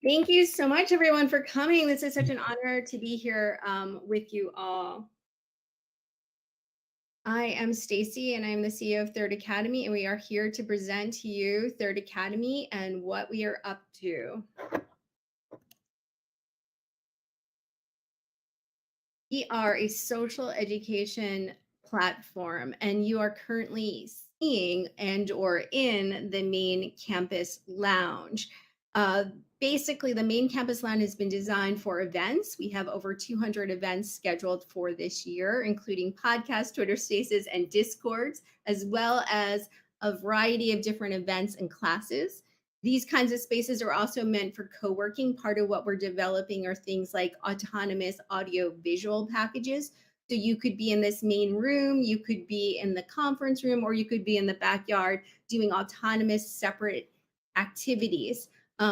Thank you so much, everyone, for coming. This is such an honor to be here with you all. I am Stacy, and I'm the CEO of Third Academy, and we are here to present to you Third Academy and what we are up to. We are a social education platform, and you are currently seeing and or in the main campus lounge. Uh, Basically, the main campus lounge has been designed for events. We have over 200 events scheduled for this year, including podcasts, Twitter Spaces, and Discords, as well as a variety of different events and classes. These kinds of spaces are also meant for co-working. Part of what we're developing are things like autonomous audio visual packages. So you could be in this main room, you could be in the conference room, or you could be in the backyard doing autonomous separate activities.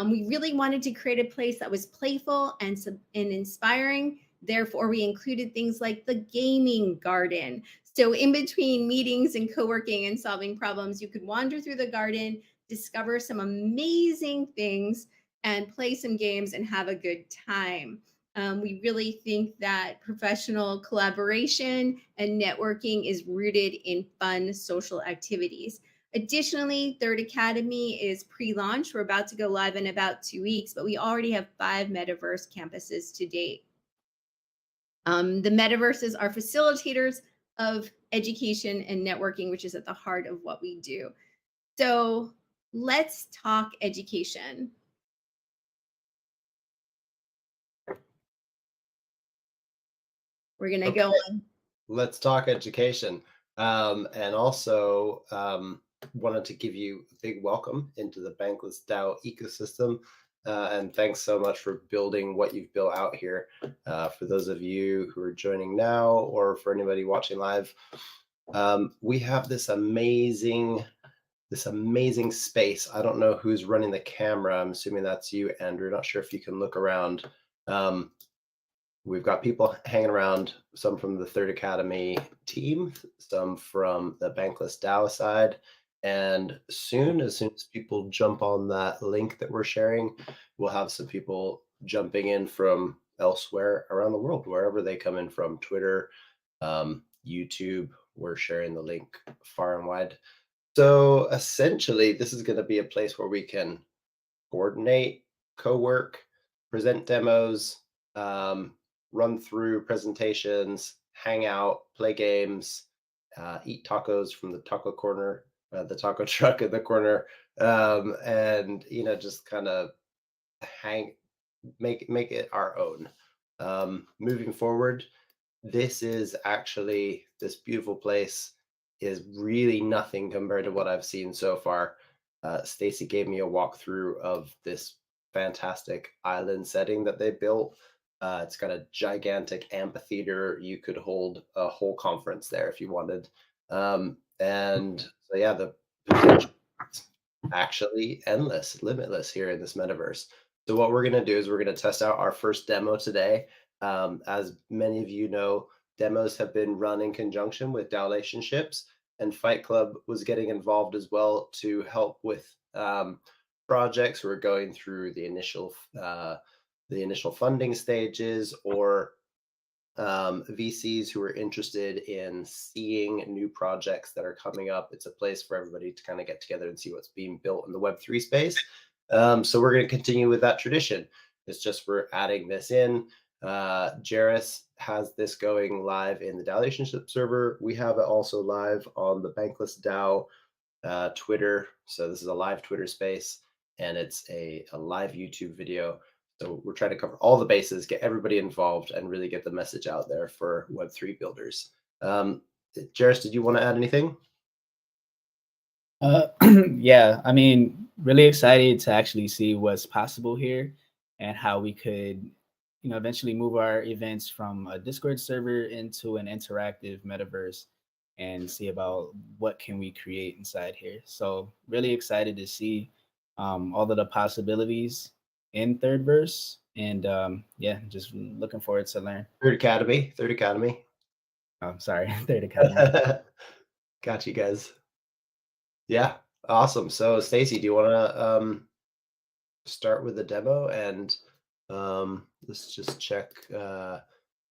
We really wanted to create a place that was playful and inspiring. Therefore, we included things like the gaming garden. So in between meetings and co-working and solving problems, you could wander through the garden, discover some amazing things, and play some games and have a good time. We really think that professional collaboration and networking is rooted in fun social activities. Additionally, Third Academy is pre-launch. We're about to go live in about 2 weeks, but we already have 5 Metaverse campuses to date. The Metaverses are facilitators of education and networking, which is at the heart of what we do. So let's talk education. We're going to go on. Let's talk education. And also wanted to give you a big welcome into the Bankless DAO ecosystem. And thanks so much for building what you've built out here. For those of you who are joining now, or for anybody watching live, we have this amazing space. I don't know who's running the camera. I'm assuming that's you, Andrew. Not sure if you can look around. We've got people hanging around, some from the Third Academy team, some from the Bankless DAO side. And as soon as people jump on that link that we're sharing, we'll have some people jumping in from elsewhere around the world, wherever they come in from. Twitter, YouTube, we're sharing the link far and wide. So essentially, this is going to be a place where we can coordinate, co-work, present demos, run through presentations, hang out, play games, eat tacos from the taco corner, the taco truck in the corner, and just kind of make it our own. Moving forward, this beautiful place is really nothing compared to what I've seen so far. Stacy gave me a walkthrough of this fantastic island setting that they built. It's got a gigantic amphitheater. You could hold a whole conference there if you wanted. And so, yeah, the potential is actually endless, limitless here in this metaverse. So what we're going to do is we're going to test out our first demo today. As many of you know, demos have been run in conjunction with Daolationships, and Fight Club was getting involved as well to help with projects who are going through the initial funding stages, or VCs who are interested in seeing new projects that are coming up. It's a place for everybody to kind of get together and see what's being built in the Web3 space. So we're going to continue with that tradition. It's just we're adding this in. Jairus has this going live in the Daolationship server. We have it also live on the Bankless DAO Twitter. So this is a live Twitter space, and it's a live YouTube video. So we're trying to cover all the bases, get everybody involved, and really get the message out there for Web3 builders. Jairus, did you want to add anything? Yeah, I mean, really excited to actually see what's possible here and how we could, eventually move our events from a Discord server into an interactive metaverse and see about what can we create inside here. So really excited to see all of the possibilities in Third Verse, and yeah, just looking forward to learn. Third Academy. Oh, sorry, Third Academy. Got you guys. Yeah, awesome. So Stacy, do you want to start with the demo and let's just check. I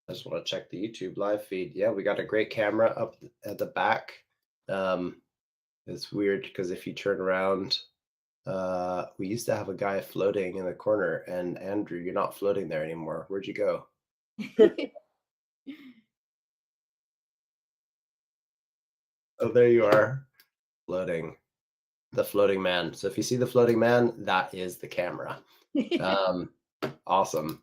just want to check the YouTube live feed. Yeah, we got a great camera up at the back. Um, it's weird because if you turn around, we used to have a guy floating in the corner, and Andrew, you're not floating there anymore. Where'd you go? Oh, there you are, floating. The floating man. So if you see the floating man, that is the camera. Um, awesome.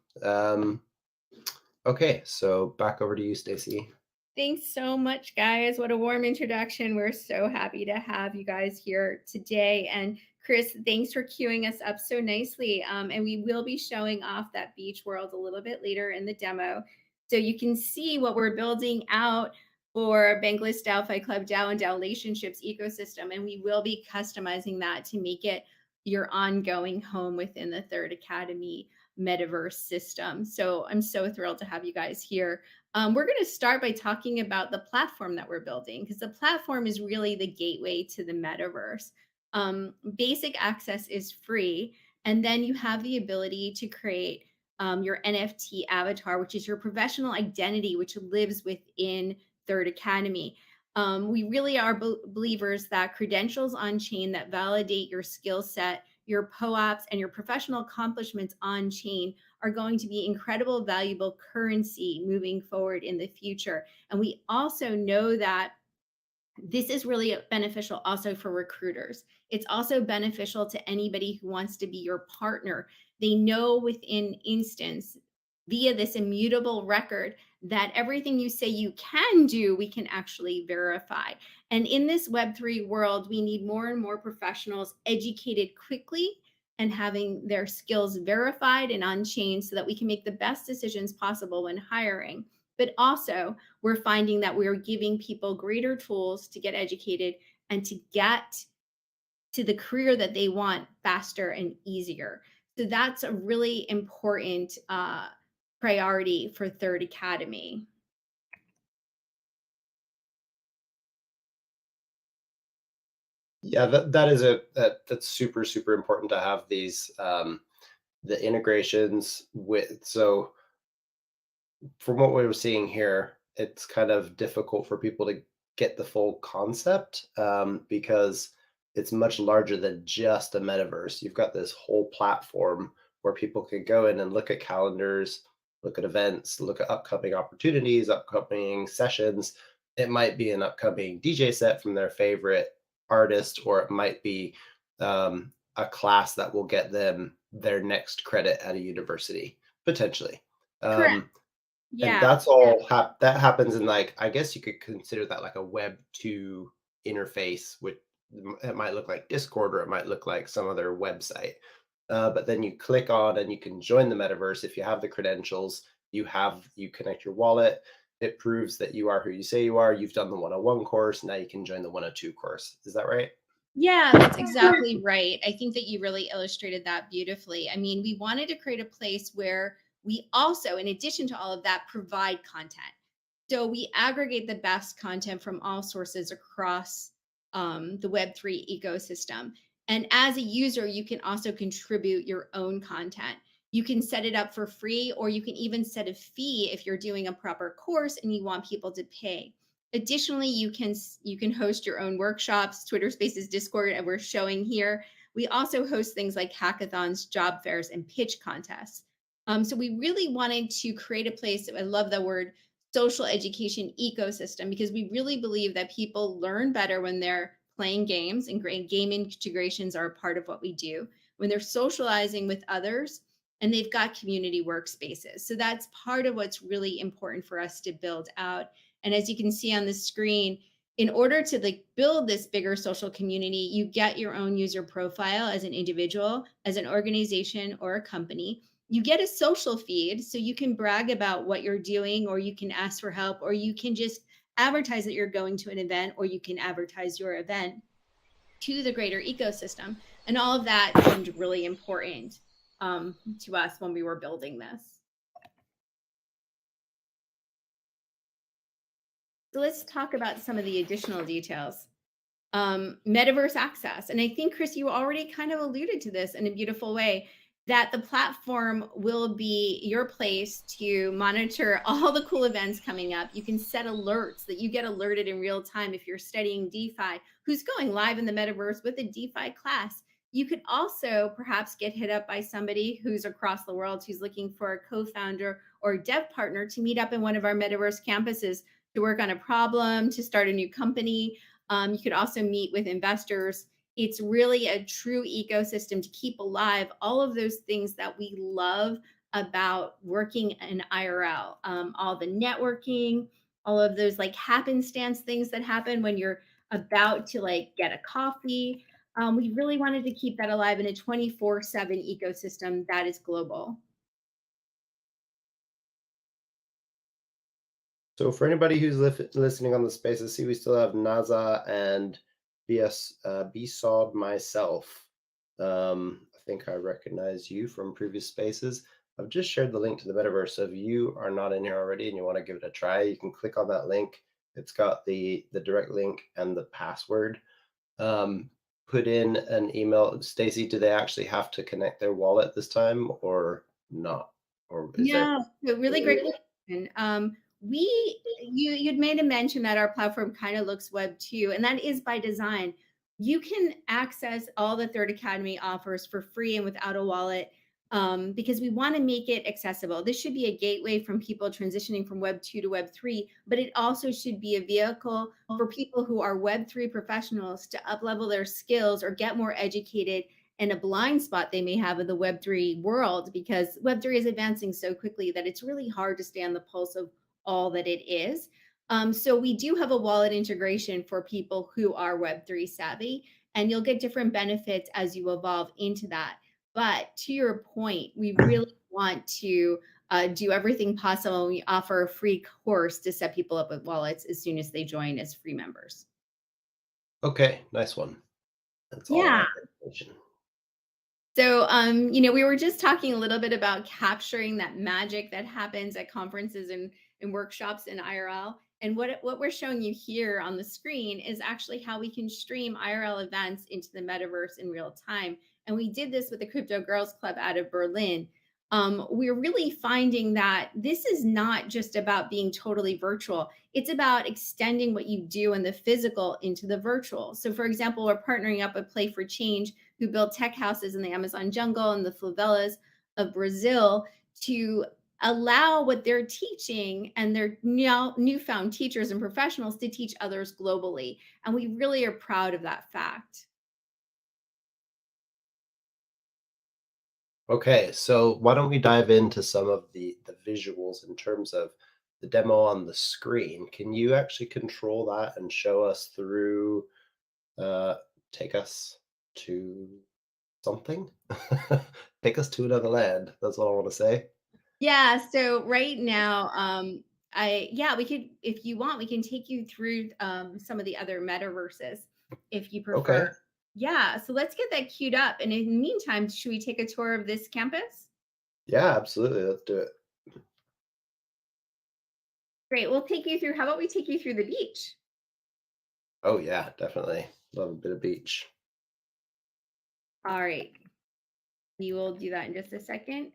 Okay, so back over to you, Stacy. Thanks so much, guys. What a warm introduction. We're so happy to have you guys here today. And Chris, thanks for queuing us up so nicely. And we will be showing off that beach world a little bit later in the demo. So you can see what we're building out for Bankless Delphi Club DAO and Daolationships ecosystem. And we will be customizing that to make it your ongoing home within the Third Academy Metaverse system. So I'm so thrilled to have you guys here. We're going to start by talking about the platform that we're building because the platform is really the gateway to the metaverse. Basic access is free, and then you have the ability to create your NFT avatar, which is your professional identity, which lives within Third Academy. We really are believers that credentials on chain that validate your skill set, your POAPs, and your professional accomplishments on chain are going to be incredible, valuable currency moving forward in the future. And we also know that this is really beneficial also for recruiters. It's also beneficial to anybody who wants to be your partner. They know within instance via this immutable record that everything you say you can do, we can actually verify. And in this Web3 world, we need more and more professionals educated quickly and having their skills verified and on chain so that we can make the best decisions possible when hiring. But also, we're finding that we're giving people greater tools to get educated and to get to the career that they want faster and easier. So that's a really important priority for Third Academy. Yeah, that's super important to have these the integrations with. So from what we were seeing here, it's kind of difficult for people to get the full concept because it's much larger than just a metaverse. You've got this whole platform where people can go in and look at calendars, look at events, look at upcoming opportunities, upcoming sessions. It might be an upcoming DJ set from their favorite artist, or it might be a class that will get them their next credit at a university, potentially. Correct. And Yeah. that's all that happens in, like, I guess you could consider that like a web 2 interface with it might look like Discord or it might look like some other website. But then you click on and you can join the metaverse if you have the credentials, you connect your wallet, it proves that you are who you say you are, you've done the 101 course, now you can join the 102 course. Is that right? Yeah, that's exactly right. I think that you really illustrated that beautifully. I mean, we wanted to create a place where we also, in addition to all of that, provide content. So we aggregate the best content from all sources across the Web3 ecosystem. And as a user, you can also contribute your own content. You can set it up for free, or you can even set a fee if you're doing a proper course and you want people to pay. Additionally, you can host your own workshops, Twitter Spaces, Discord, and we're showing here. We also host things like hackathons, job fairs, and pitch contests. So we really wanted to create a place. I love the word social education ecosystem because we really believe that people learn better when they're playing games, and great game integrations are a part of what we do. When they're socializing with others, and they've got community workspaces. So that's part of what's really important for us to build out. And as you can see on the screen, in order to build this bigger social community, you get your own user profile as an individual, as an organization, or a company. You get a social feed, so you can brag about what you're doing, or you can ask for help, or you can just advertise that you're going to an event, or you can advertise your event to the greater ecosystem. And all of that seemed really important to us when we were building this. So let's talk about some of the additional details. metaverse access. And I think, Chris, you already kind of alluded to this in a beautiful way, that the platform will be your place to monitor all the cool events coming up. You can set alerts that you get alerted in real time if you're studying DeFi, who's going live in the metaverse with a DeFi class. You could also perhaps get hit up by somebody who's across the world who's looking for a co-founder or dev partner to meet up in one of our metaverse campuses to work on a problem, to start a new company. You could also meet with investors. It's really a true ecosystem to keep alive all of those things that we love about working in IRL, all the networking, all of those like happenstance things that happen when you're about to like get a coffee. We really wanted to keep that alive in a 24/7 ecosystem that is global. So for anybody who's listening on the space, I see we still have NASA and BSOD myself. I think I recognize you from previous spaces. I've just shared the link to the metaverse. So if you are not in here already and you want to give it a try, you can click on that link. It's got the direct link and the password. Put in an email. Stacy, do they actually have to connect their wallet this time or not? Or is there? Yeah, so really great question. You'd made a mention that our platform kind of looks Web 2, and that is by design. You can access all the Third Academy offers for free and without a wallet, because we want to make it accessible. This should be a gateway from people transitioning from Web 2 to Web 3, but it also should be a vehicle for people who are Web 3 professionals to uplevel their skills or get more educated and a blind spot they may have in the Web3 world, because Web3 is advancing so quickly that it's really hard to stay on the pulse of all that it is. So we do have a wallet integration for people who are Web3 savvy, and you'll get different benefits as you evolve into that. But to your point, we really want to do everything possible. We offer a free course to set people up with wallets as soon as they join as free members. Okay, nice one. That's all I Yeah. have for information. So, we were just talking a little bit about capturing that magic that happens at conferences and workshops in IRL. And what we're showing you here on the screen is actually how we can stream IRL events into the metaverse in real time. And we did this with the Crypto Girls Club out of Berlin. We're really finding that this is not just about being totally virtual. It's about extending what you do in the physical into the virtual. So, for example, we're partnering up with Play for Change, who build tech houses in the Amazon jungle and the favelas of Brazil, to allow what they're teaching and their newfound teachers and professionals to teach others globally. And we really are proud of that fact. Okay, so why don't we dive into some of the visuals in terms of the demo on the screen? Can you actually control that and show us through, take us to something? Take us to another land. That's all I want to say. Yeah, so right now, we could, if you want, we can take you through some of the other metaverses if you Okay. prefer. Yeah, so let's get that queued up. And in the meantime, should we take a tour of this campus? Yeah, absolutely. Let's do it. Great. We'll take you through. How about we take you through the beach? Oh yeah, definitely. Love a bit of beach. All right. We will do that in just a second.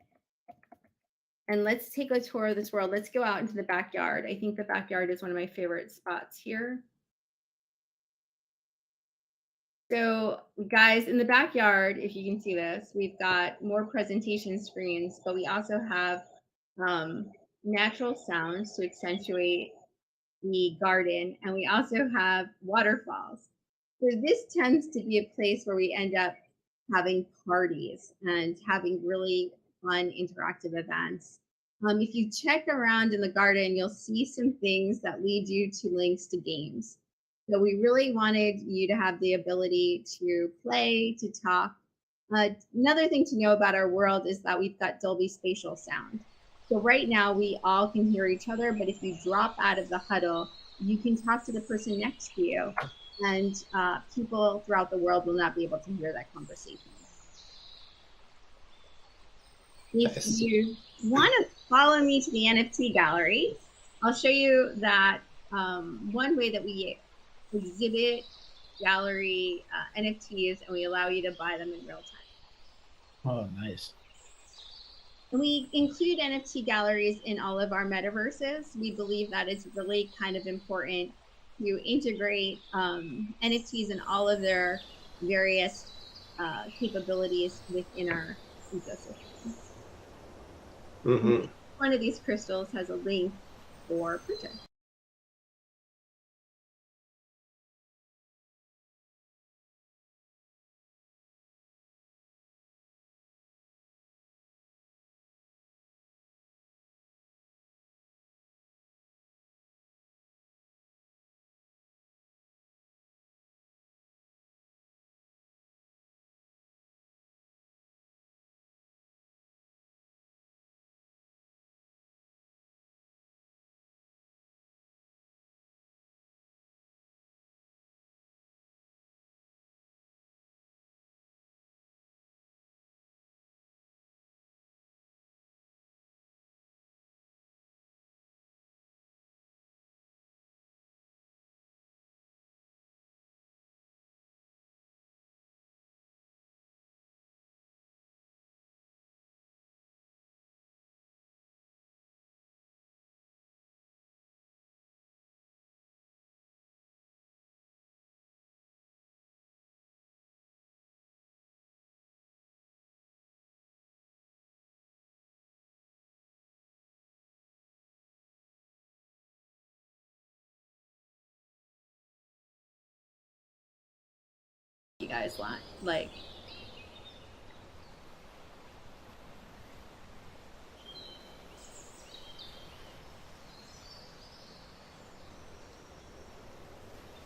And let's take a tour of this world. Let's go out into the backyard. I think the backyard is one of my favorite spots here. So, guys, in the backyard, if you can see this, we've got more presentation screens, but we also have natural sounds to accentuate the garden, and we also have waterfalls. So this tends to be a place where we end up having parties and having really fun interactive events. If you check around in the garden, you'll see some things that lead you to links to games. So we really wanted you to have the ability to play, to talk. Another thing to know about our world is that we've got Dolby spatial sound. So right now we all can hear each other, but if you drop out of the huddle, you can talk to the person next to you, and people throughout the world will not be able to hear that conversation. If Nice. you want to follow me to the NFT gallery, I'll show you that one way that we exhibit gallery NFTs, and we allow you to buy them in real time. Oh, nice. And we include NFT galleries in all of our metaverses. We believe that it's really kind of important to integrate NFTs and all of their various capabilities within our ecosystem. Hmm. One of these crystals has a link for purchase. You guys want like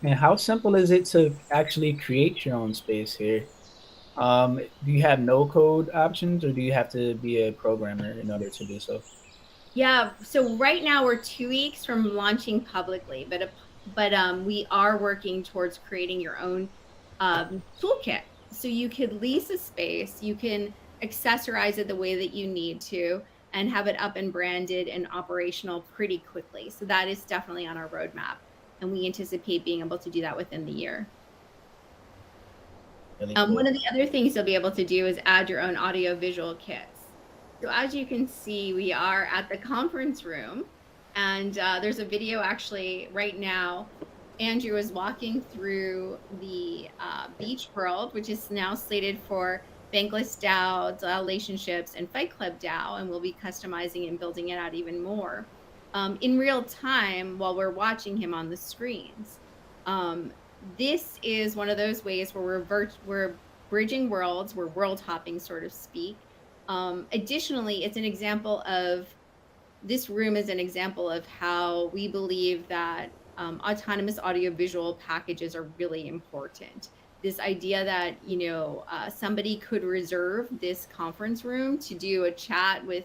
And how simple is it to actually create your own space here? Do you have no code options, or do you have to be a programmer in order to do so? Yeah, so right now we're 2 weeks from launching publicly, but we are working towards creating your own toolkit. So you could lease a space, you can accessorize it the way that you need to, and have it up and branded and operational pretty quickly. So that is definitely on our roadmap, and we anticipate being able to do that within the year. Really One cool. of the other things you'll be able to do is add your own audio visual kits. So as you can see, we are at the conference room, and there's a video actually right now. Andrew is walking through the beach world, which is now slated for Bankless DAO, Daolationships, and Fight Club DAO, and we'll be customizing and building it out even more in real time while we're watching him on the screens. This is one of those ways where we're bridging worlds, we're world hopping, so to speak. Additionally, it's an example of this room is an example of how we believe that autonomous audiovisual packages are really important. This idea that somebody could reserve this conference room to do a chat with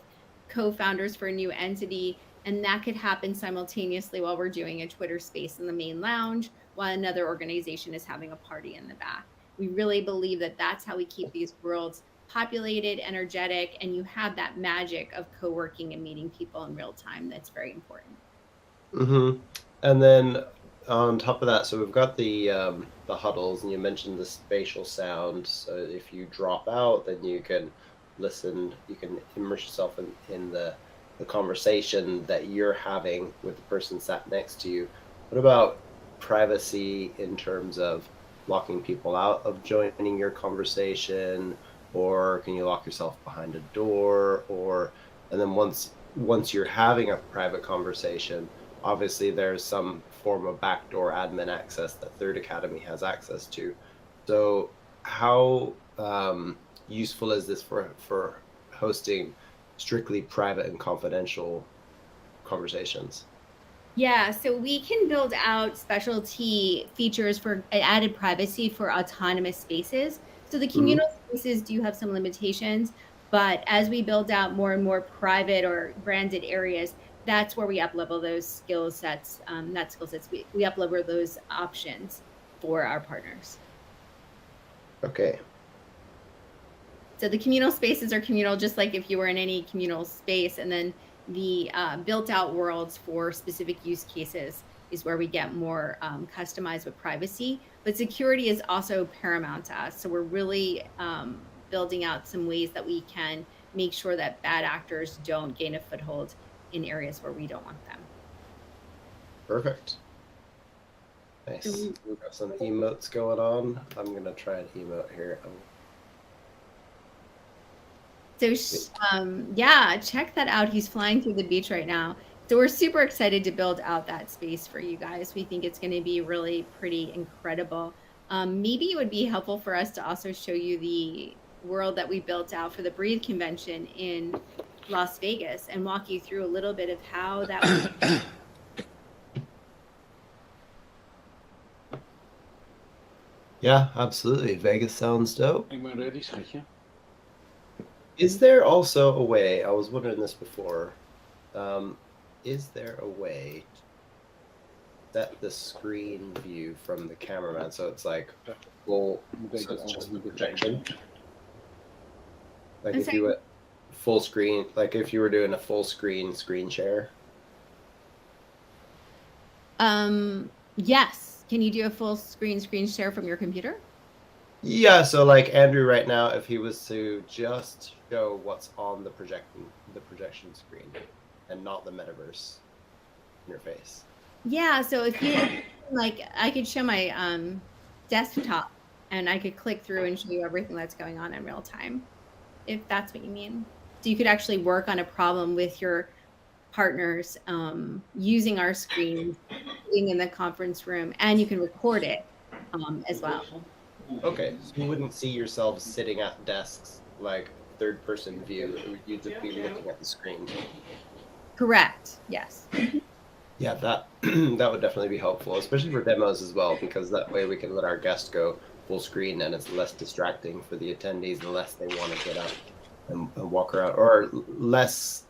co-founders for a new entity, and that could happen simultaneously while we're doing a Twitter space in the main lounge, while another organization is having a party in the back. We really believe that that's how we keep these worlds populated, energetic, and you have that magic of co-working and meeting people in real time. That's very important. Hmm. And then on top of that, so we've got the huddles, and you mentioned the spatial sound. So if you drop out, then you can listen, you can immerse yourself in the conversation that you're having with the person sat next to you. What about privacy in terms of locking people out of joining your conversation, or can you lock yourself behind a door, or and then once you're having a private conversation, obviously there's some form of backdoor admin access that Third Academy has access to. So how useful is this for hosting strictly private and confidential conversations? Yeah, so we can build out specialty features for added privacy for autonomous spaces. So the Hmm. communal spaces do have some limitations, but as we build out more and more private or branded areas, that's where we uplevel those skill sets. Not skill sets, we uplevel those options for our partners. Okay. So the communal spaces are communal, just like if you were in any communal space. And then the built out worlds for specific use cases is where we get more customized with privacy. but security is also paramount to us. So we're really building out some ways that we can make sure that bad actors don't gain a foothold in areas where we don't want them. Perfect. So Nice. We've got some emotes going on. I'm gonna try an emote here. yeah, check that out. He's flying through the beach right now. So we're super excited to build out that space for you guys. We think it's going to be really pretty incredible. Maybe it would be helpful for us to also show you the world that we built out for the Breathe convention in Las Vegas and walk you through a little bit of how that Yeah, absolutely. Vegas sounds dope. Ik ben ready, schatje. Is there also a way, I was wondering this before, is there a way to set the screen view from the cameraman so it's like full, so it's just the projection? Like if you went full screen, like if you were doing a full screen share? Yes. Can you do a full screen share from your computer? Yeah, so like Andrew right now, if he was to just show what's on the projection screen and not the metaverse interface. Yeah, so if you like, I could show my desktop and I could click through and show you everything that's going on in real time, if that's what you mean. So you could actually work on a problem with your partners using our screen, being in the conference room, and you can record it as well. Okay, so you wouldn't see yourselves sitting at desks like third person view. You'd just be looking at the screen. Correct. Yes. Yeah, that that would definitely be helpful, especially for demos as well, because that way we can let our guests go full screen and it's less distracting for the attendees the less they want to get up and walk around, or less.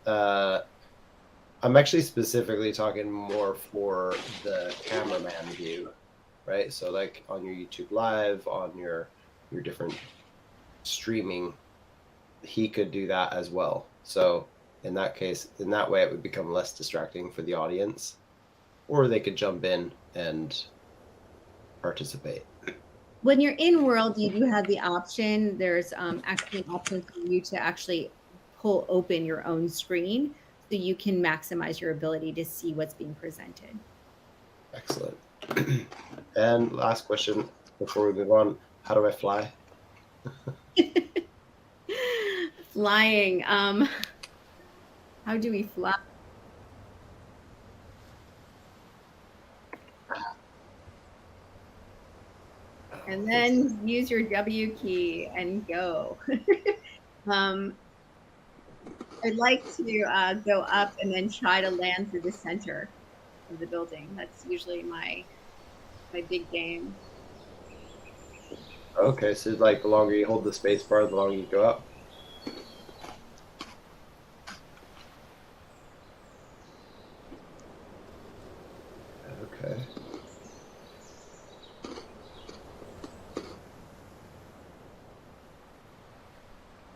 I'm actually specifically talking more for the cameraman view, right? So like on your YouTube Live, on your different streaming, he could do that as well. So in that case, in that way, it would become less distracting for the audience, or they could jump in and participate. When you're in World, you do have the option. There's actually an option for you to actually pull open your own screen so you can maximize your ability to see what's being presented. Excellent. And last question before we move on, how do I fly? Flying. How do we fly? And then use your W key and go. I'd like to go up and then try to land through the center of the building. That's usually my big game. Okay, so like the longer you hold the space bar, the longer you go up. Okay.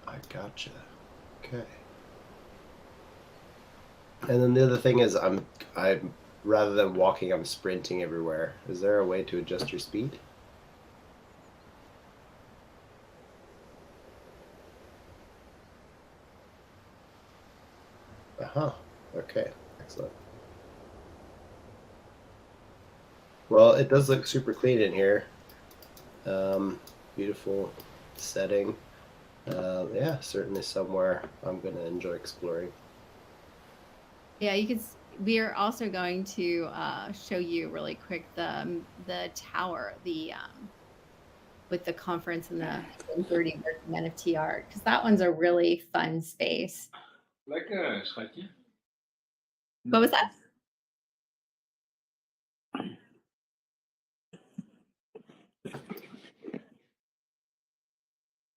I gotcha. Okay. And then the other thing is I'm rather than walking, I'm sprinting everywhere. Is there a way to adjust your speed? Uh-huh. Okay. Excellent. Well, it does look super clean in here. Beautiful setting. Yeah, certainly somewhere I'm going to enjoy exploring. Yeah, you can. We are also going to show you really quick the tower, with the conference and the 30 working NFT art, because that one's a really fun space. Lekker, schatje. What was that?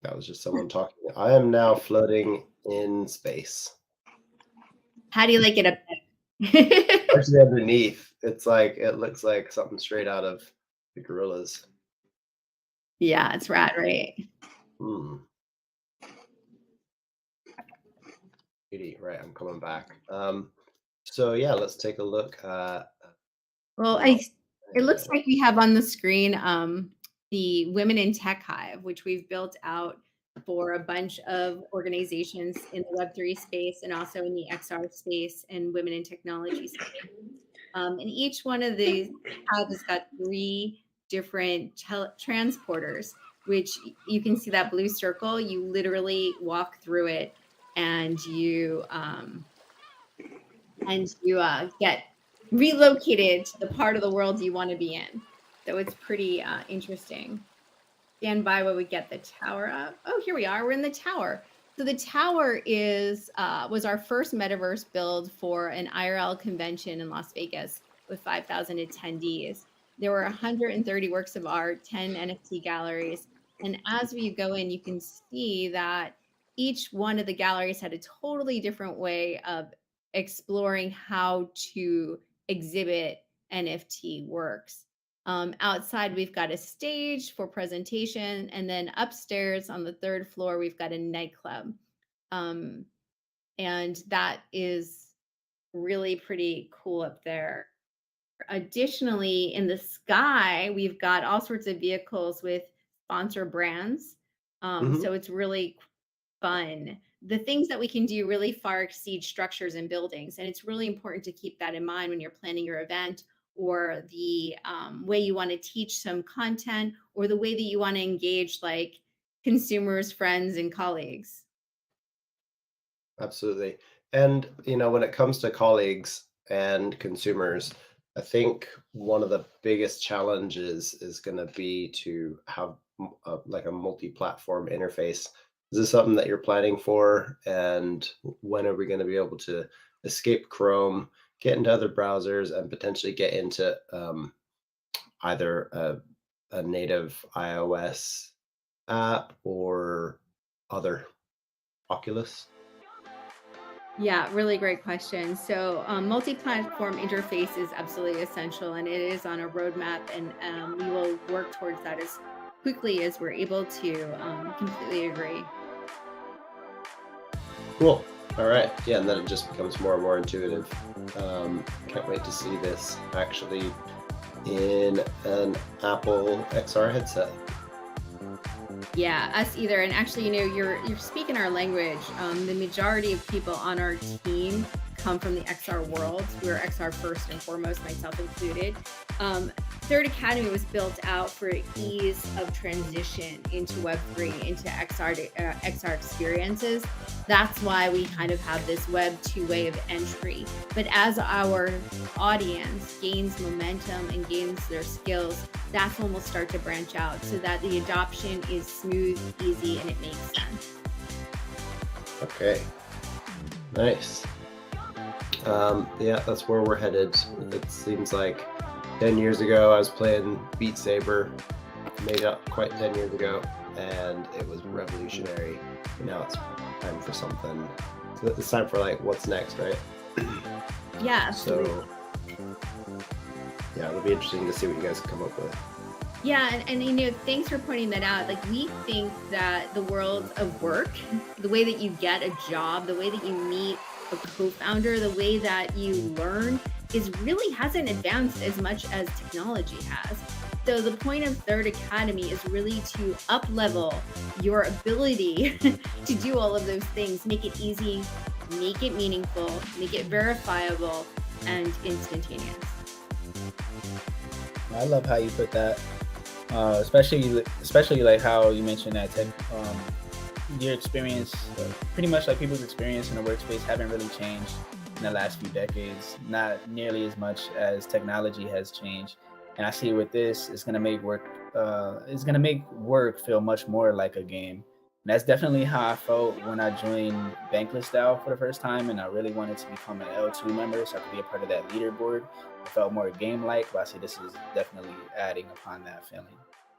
That was just someone talking. I am now floating in space. How do you like it up there? Actually, underneath, it's like it looks like something straight out of the Gorillas. Yeah, it's rad, right? Beauty, right? I'm coming back. So yeah, let's take a look at. Well, It looks like we have on the screen the Women in Tech Hive, which we've built out for a bunch of organizations in the Web3 space and also in the XR space and women in technology space. And each one of these hubs has got three different transporters, which you can see that blue circle. You literally walk through it and you get relocated to the part of the world you want to be in. So it's pretty interesting. Stand by while we get the tower up. Oh, here we are. We're in the tower. So the tower was our first metaverse build for an IRL convention in Las Vegas with 5,000 attendees. There were 130 works of art, 10 NFT galleries. And as we go in, you can see that each one of the galleries had a totally different way of exploring how to exhibit NFT works. Outside, we've got a stage for presentation, and then upstairs on the third floor, we've got a nightclub. And that is really pretty cool up there. Additionally, in the sky, we've got all sorts of vehicles with sponsor brands. So it's really fun. The things that we can do really far exceed structures and buildings. And it's really important to keep that in mind when you're planning your event or the way you want to teach some content or the way that you want to engage like consumers, friends, and colleagues. Absolutely. And, when it comes to colleagues and consumers, I think one of the biggest challenges is going to be to have like a multi-platform interface. Is this something that you're planning for? And when are we going to be able to escape Chrome, get into other browsers, and potentially get into either a native iOS app or other Oculus? Yeah, really great question. So, multi-platform interface is absolutely essential, and it is on a roadmap, and we will work towards that as quickly as we're able to. Completely agree. Cool. All right. Yeah, and then it just becomes more and more intuitive. Can't wait to see this actually in an Apple XR headset. Yeah, us either. And actually, you're speaking our language. The majority of people on our team come from the XR world. We're XR first and foremost, myself included. Third Academy was built out for ease of transition into Web3, into XR experiences. That's why we kind of have this Web 2 way of entry. But as our audience gains momentum and gains their skills, that's when we'll start to branch out so that the adoption is smooth, easy, and it makes sense. Okay. Nice. Yeah, that's where we're headed. It seems like 10 years ago, I was playing Beat Saber, made up quite 10 years ago, and it was revolutionary. And now it's time for something. It's time for like, what's next, right? Yeah, absolutely. So, yeah, it'll be interesting to see what you guys come up with. Yeah, and thanks for pointing that out. Like, we think that the world of work, the way that you get a job, the way that you meet a co-founder, the way that you learn really hasn't advanced as much as technology has. So the point of Third Academy is really to up-level your ability to do all of those things, make it easy, make it meaningful, make it verifiable, and instantaneous. I love how you put that, especially like how you mentioned that your experience, pretty much like people's experience in the workspace haven't really changed in the last few decades, not nearly as much as technology has changed. And I see with this, it's gonna make work feel much more like a game. And that's definitely how I felt when I joined Bankless DAO for the first time, and I really wanted to become an L2 member so I could be a part of that leaderboard. It felt more game-like, but I see this is definitely adding upon that feeling.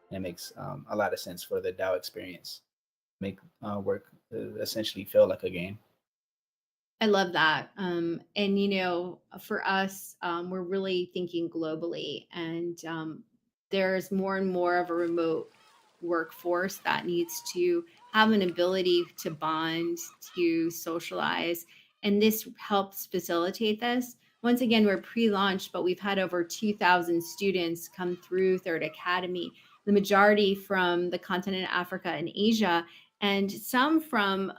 And it makes a lot of sense for the DAO experience. Make work essentially feel like a game. I love that. And, for us, we're really thinking globally, and there's more and more of a remote workforce that needs to have an ability to bond, to socialize. And this helps facilitate this. Once again, we're pre-launch, but we've had over 2,000 students come through Third Academy, the majority from the continent of Africa and Asia, and some from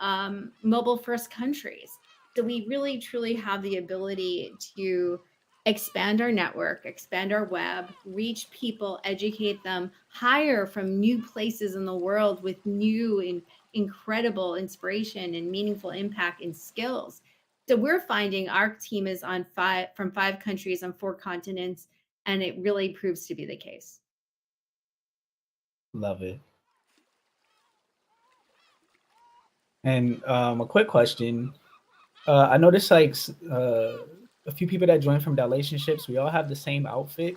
mobile first countries. So we really truly have the ability to expand our network, expand our web, reach people, educate them, hire from new places in the world with new and incredible inspiration and meaningful impact and skills. So we're finding our team is on from 5 countries on 4 continents, and it really proves to be the case. Love it. And a quick question. I noticed like a few people that joined from Daolationships, we all have the same outfit.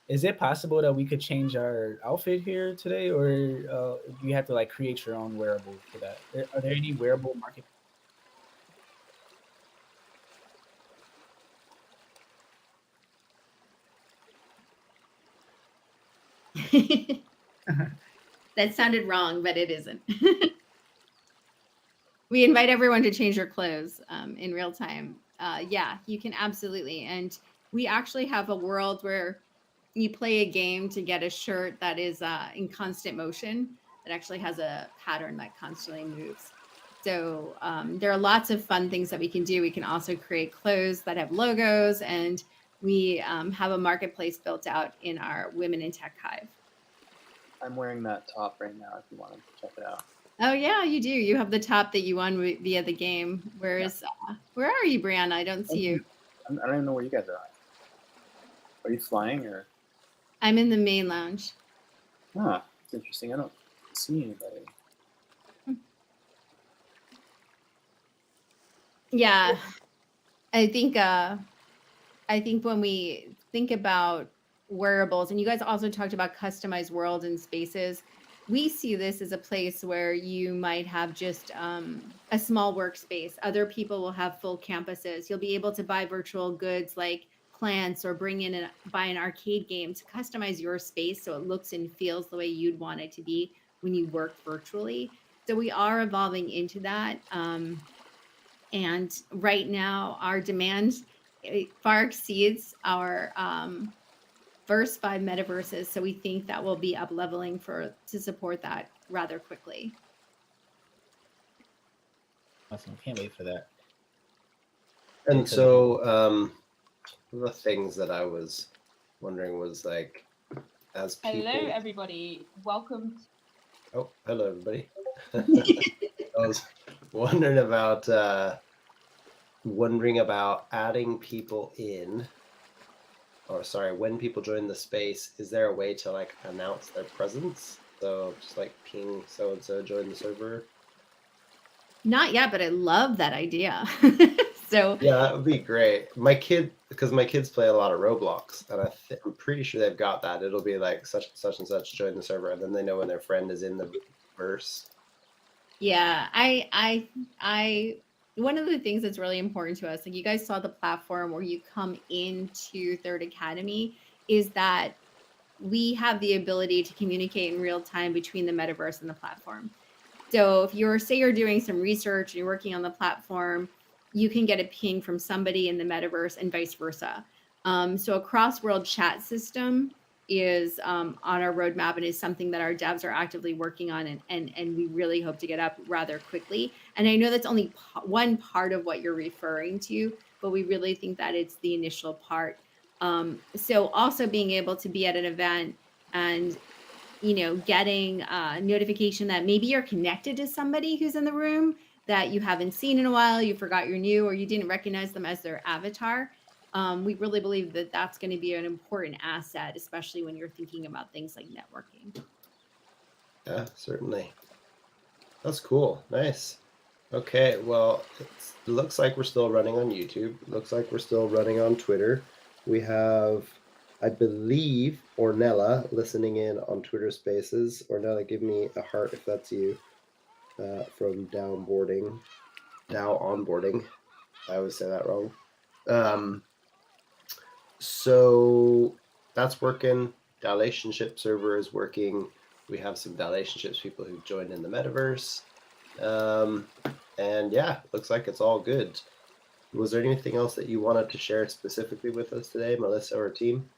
Is it possible that we could change our outfit here today, or do you have to like create your own wearable for that? Are there any wearable market? That sounded wrong, but it isn't. We invite everyone to change their clothes in real time. Yeah, you can absolutely. And we actually have a world where you play a game to get a shirt that is in constant motion, that actually has a pattern that constantly moves. So there are lots of fun things that we can do. We can also create clothes that have logos, and we have a marketplace built out in our Women in Tech Hive. I'm wearing that top right now if you want to check it out. Oh yeah, you do. You have the top that you won via the game. Where are you, Brianna? I don't see you. I don't even know where you guys are at. Are you flying or? I'm in the main lounge. Ah, it's interesting. I don't see anybody. Yeah, I think when we think about wearables, and you guys also talked about customized worlds and spaces, we see this as a place where you might have just a small workspace. Other people will have full campuses. You'll be able to buy virtual goods like plants, or buy an arcade game to customize your space so it looks and feels the way you'd want it to be when you work virtually. So we are evolving into that. And right now, our demand far exceeds our first 5 metaverses. So we think that will be up leveling to support that rather quickly. Awesome. Can't wait for that. And so the things that I was wondering was like, as people... Hello, everybody. Welcome. Oh, hello, everybody. I was wondering about adding people in, or sorry, when people join the space, is there a way to like announce their presence? So just like ping so-and-so join the server? Not yet, but I love that idea. So yeah, that would be great. Because my kids play a lot of Roblox, and I'm pretty sure they've got that. It'll be like such and such join the server, and then they know when their friend is in the verse. Yeah, I one of the things that's really important to us, like you guys saw the platform where you come into Third Academy, is that we have the ability to communicate in real time between the metaverse and the platform. So if you're doing some research and you're working on the platform, you can get a ping from somebody in the metaverse and vice versa. So a cross-world chat system is on our roadmap, and is something that our devs are actively working on, and we really hope to get up rather quickly. And I know that's only one part of what you're referring to, but we really think that it's the initial part. So also being able to be at an event and getting a notification that maybe you're connected to somebody who's in the room that you haven't seen in a while, you forgot you're new, or you didn't recognize them as their avatar. We really believe that that's going to be an important asset, especially when you're thinking about things like networking. Yeah, certainly. That's cool. Nice. Okay, well, it looks like we're still running on YouTube. It looks like we're still running on Twitter. We have, I believe, Ornella listening in on Twitter Spaces. Ornella, give me a heart if that's you, from Dow Onboarding. I always say that wrong. So that's working. Daolationship server is working. We have some Daolationships people who've joined in the metaverse. And yeah, looks like it's all good. Was there anything else that you wanted to share specifically with us today, Melissa or team?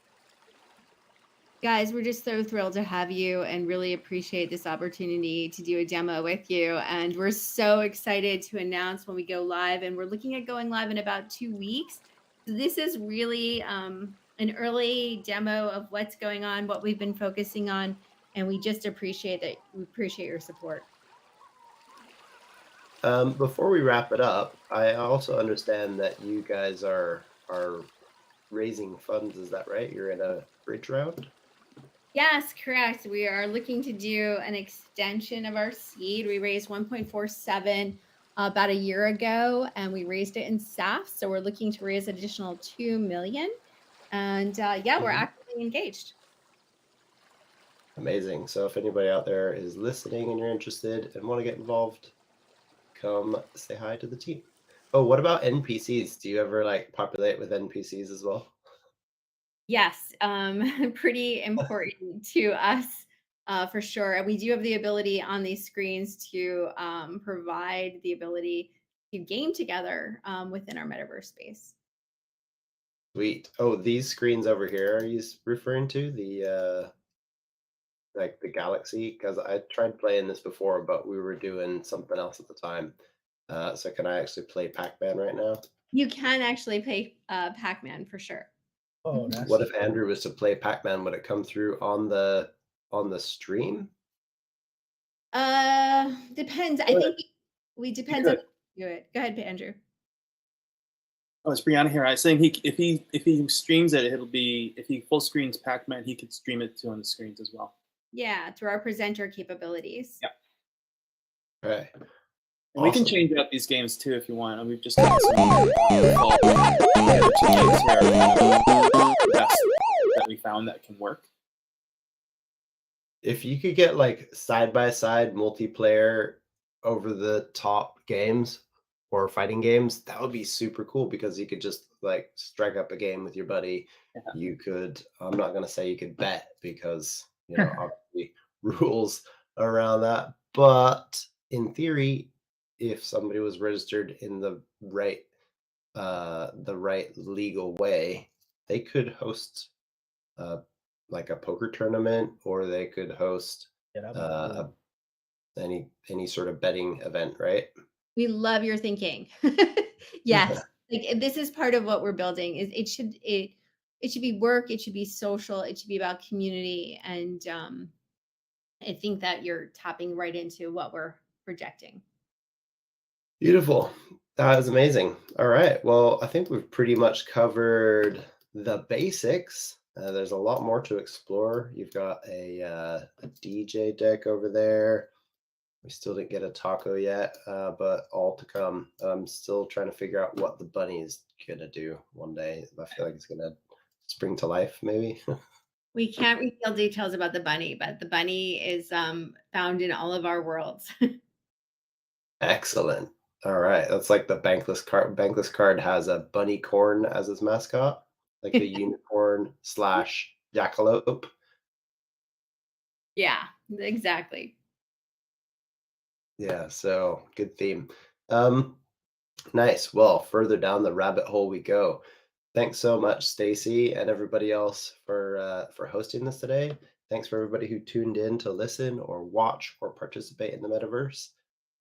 Guys, we're just so thrilled to have you and really appreciate this opportunity to do a demo with you. And we're so excited to announce when we go live. And we're looking at going live in about 2 weeks. So this is really an early demo of what's going on, what we've been focusing on. And we just appreciate that. We appreciate your support. Before we wrap it up, I also understand that you guys are raising funds. Is that right? You're in a bridge round. Yes, correct. We are looking to do an extension of our seed. We raised 1.47 about a year ago, and we raised it in SAF. So we're looking to raise an additional 2 million. And yeah, we're Mhm. actively engaged. Amazing. So if anybody out there is listening and you're interested and want to get involved, come say hi to the team. Oh, what about NPCs? Do you ever like populate with NPCs as well? Yes, pretty important to us for sure. And we do have the ability on these screens to provide the ability to game together within our metaverse space. Sweet. Oh, these screens over here are you referring to the like the galaxy? Because I tried playing this before, but we were doing something else at the time. So can I actually play Pac-Man right now? You can actually play Pac-Man for sure. Oh, Mhm. that's What if Andrew was to play Pac-Man? Would it come through on the stream? Depends. I Go think we You depends on could. how you do it. Go ahead, Andrew. Oh, it's Brianna here. I was saying if he streams it, it'll be if he full screens Pac-Man, he could stream it to on the screens as well. Yeah, through our presenter capabilities. Yeah. Okay. And we can Awesome. change out these games too if you want. And we've just done some default the other two games here are the best that we found that can work. If you could get like side by side multiplayer over the top games or fighting games, that would be super cool because you could just like strike up a game with your buddy. Yeah. You could, I'm not going to say you could bet because, obviously rules around that. But in theory, if somebody was registered in the right legal way, they could host uh, like a poker tournament, or they could host yeah, that'd be uh, cool. any sort of betting event, right? We love your thinking. Yes. Like this is part of what we're building is it should be work, it should be social, it should be about community. And I think that you're tapping right into what we're projecting. Beautiful. That was amazing. All right. Well, I think we've pretty much covered the basics. There's a lot more to explore. You've got a DJ deck over there. We still didn't get a taco yet, but all to come. I'm still trying to figure out what the bunny is gonna do one day. I feel like it's gonna spring to life, maybe. We can't reveal details about the bunny, but the bunny is found in all of our worlds. Excellent. All right. That's like the bankless card. Bankless card has a bunny corn as its mascot, like the unicorn slash jackalope. Yeah, exactly. Yeah, so good theme. Um, nice. Well, further down the rabbit hole we go. Thanks so much, Stacy, and everybody else for hosting this today. Thanks for everybody who tuned in to listen or watch or participate in the metaverse.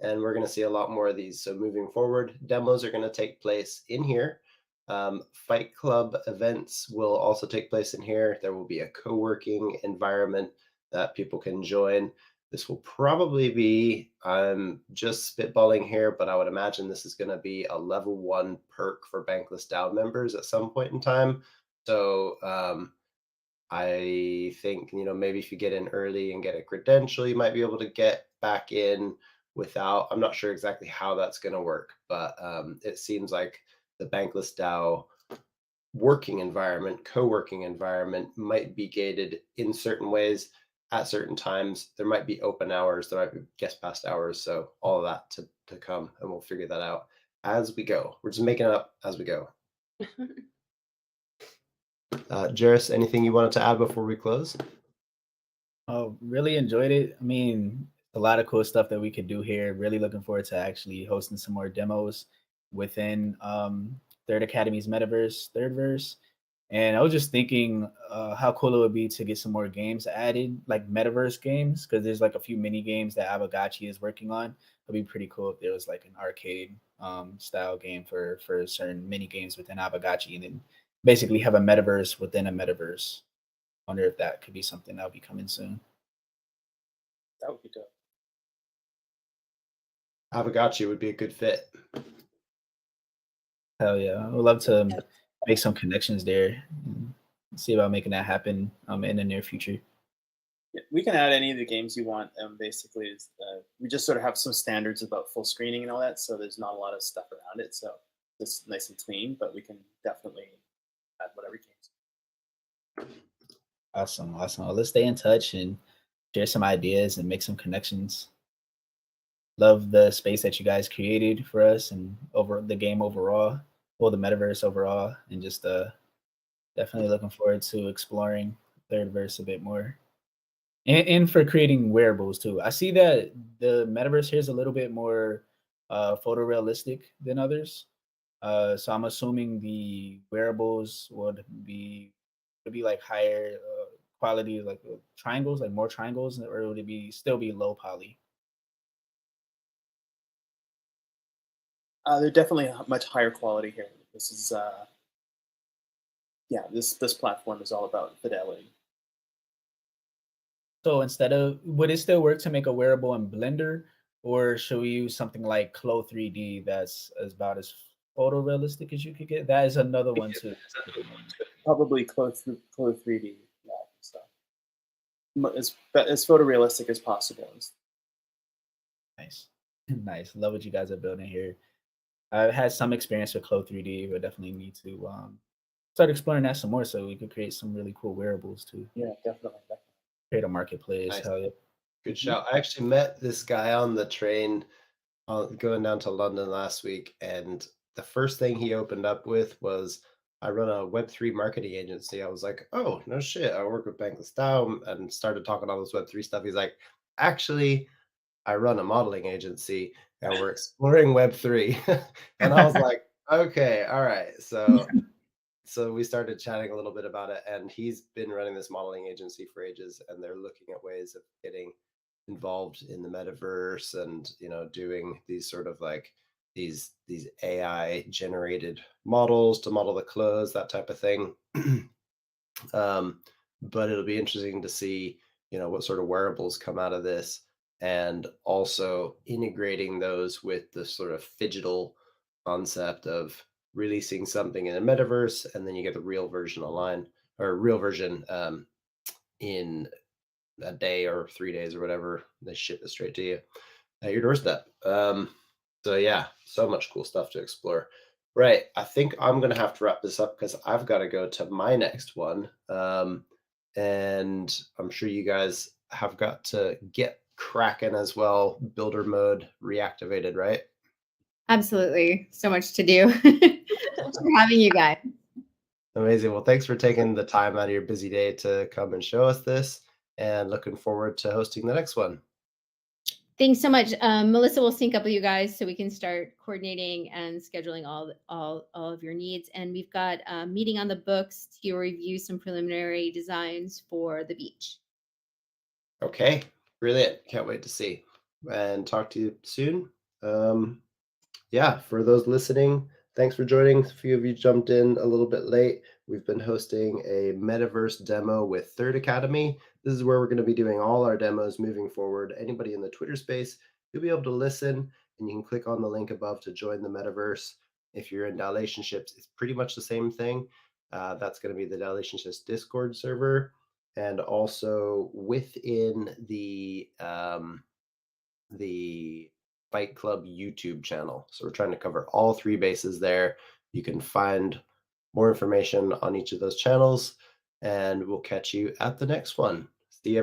And we're going to see a lot more of these. So moving forward, demos are going to take place in here. Fight Club events will also take place in here. There will be a co-working environment that people can join. This will probably be, I'm just spitballing here, but I would imagine this is going to be a level 1 perk for Bankless DAO members at some point in time. So I think, maybe if you get in early and get a credential, you might be able to get back in without, I'm not sure exactly how that's going to work, but it seems like the Bankless DAO working environment, co-working environment might be gated in certain ways at certain times. There might be open hours, there might be guest passed hours. So all of that to come, and we'll figure that out as we go. We're just making it up as we go. Jairus, anything you wanted to add before we close? Oh, really enjoyed it. I mean, a lot of cool stuff that we could do here. Really looking forward to actually hosting some more demos within Third Academy's Metaverse, Thirdverse. And I was just thinking how cool it would be to get some more games added, like Metaverse games, because there's like a few mini games that Abagachi is working on. It'd be pretty cool if there was like an arcade style game for certain mini games within Abagachi, and then basically have a metaverse within a metaverse. Wonder if that could be something that'll be coming soon. That would be dope. Avagachi would be a good fit. Hell yeah, I would love to make some connections there. And see about making that happen in the near future. Yeah, we can add any of the games you want. Basically, we just sort of have some standards about full screening and all that, so there's not a lot of stuff around it. So it's nice and clean, but we can definitely add whatever games. Awesome. Well, let's stay in touch and share some ideas and make some connections. Love the space that you guys created for us and over the game overall, well, the metaverse overall, and just definitely looking forward to exploring Thirdverse a bit more. And for creating wearables too. I see that the metaverse here is a little bit more photorealistic than others. So I'm assuming the wearables would be like higher quality, like triangles, like more triangles, or would it still be low poly? They're definitely much higher quality here. This is this platform is all about fidelity. So would it still work to make a wearable in Blender, or should we use something like Clo 3D that's about as photorealistic as you could get? That is another one too. Probably close 3D. Yeah, so as photorealistic as possible. Nice. Nice. Love what you guys are building here. I've had some experience with Clo 3D, but definitely need to start exploring that some more so we could create some really cool wearables too. Yeah, definitely. Create a marketplace. Nice. Hell yeah. Good shout. I actually met this guy on the train going down to London last week, and the first thing he opened up with was, I run a Web3 marketing agency. I was like, oh, no shit. I work with Bankless DAO, and started talking all this Web3 stuff. He's like, actually, I run a modeling agency and we're exploring Web3. And I was like, okay, all right. So we started chatting a little bit about it, and he's been running this modeling agency for ages, and they're looking at ways of getting involved in the metaverse and, doing these sort of like these AI generated models to model the clothes, that type of thing. But it'll be interesting to see, what sort of wearables come out of this, and also integrating those with the sort of phygital concept of releasing something in a metaverse, and then you get the real version online, or real version in a day or 3 days or whatever. They ship it straight to you at your doorstep. So yeah, so much cool stuff to explore. Right, I think I'm gonna have to wrap this up because I've got to go to my next one, and I'm sure you guys have got to get cracking as well. Builder mode reactivated, right? Absolutely. So much to do. Thanks for having you guys. Amazing. Well, thanks for taking the time out of your busy day to come and show us this, and looking forward to hosting the next one. Thanks so much. Melissa will sync up with you guys so we can start coordinating and scheduling all of your needs. And we've got a meeting on the books to review some preliminary designs for the beach. Okay, brilliant. Can't wait to see and talk to you soon. Yeah, for those listening, thanks for joining. A few of you jumped in a little bit late. We've been hosting a Metaverse demo with Third Academy. This is where we're going to be doing all our demos moving forward. Anybody in the Twitter space, you'll be able to listen, and you can click on the link above to join the Metaverse. If you're in Daolationships, it's pretty much the same thing. That's going to be the Daolationships Discord server, and also within the Fight Club YouTube channel. So we're trying to cover all three bases there. You can find more information on each of those channels, and we'll catch you at the next one.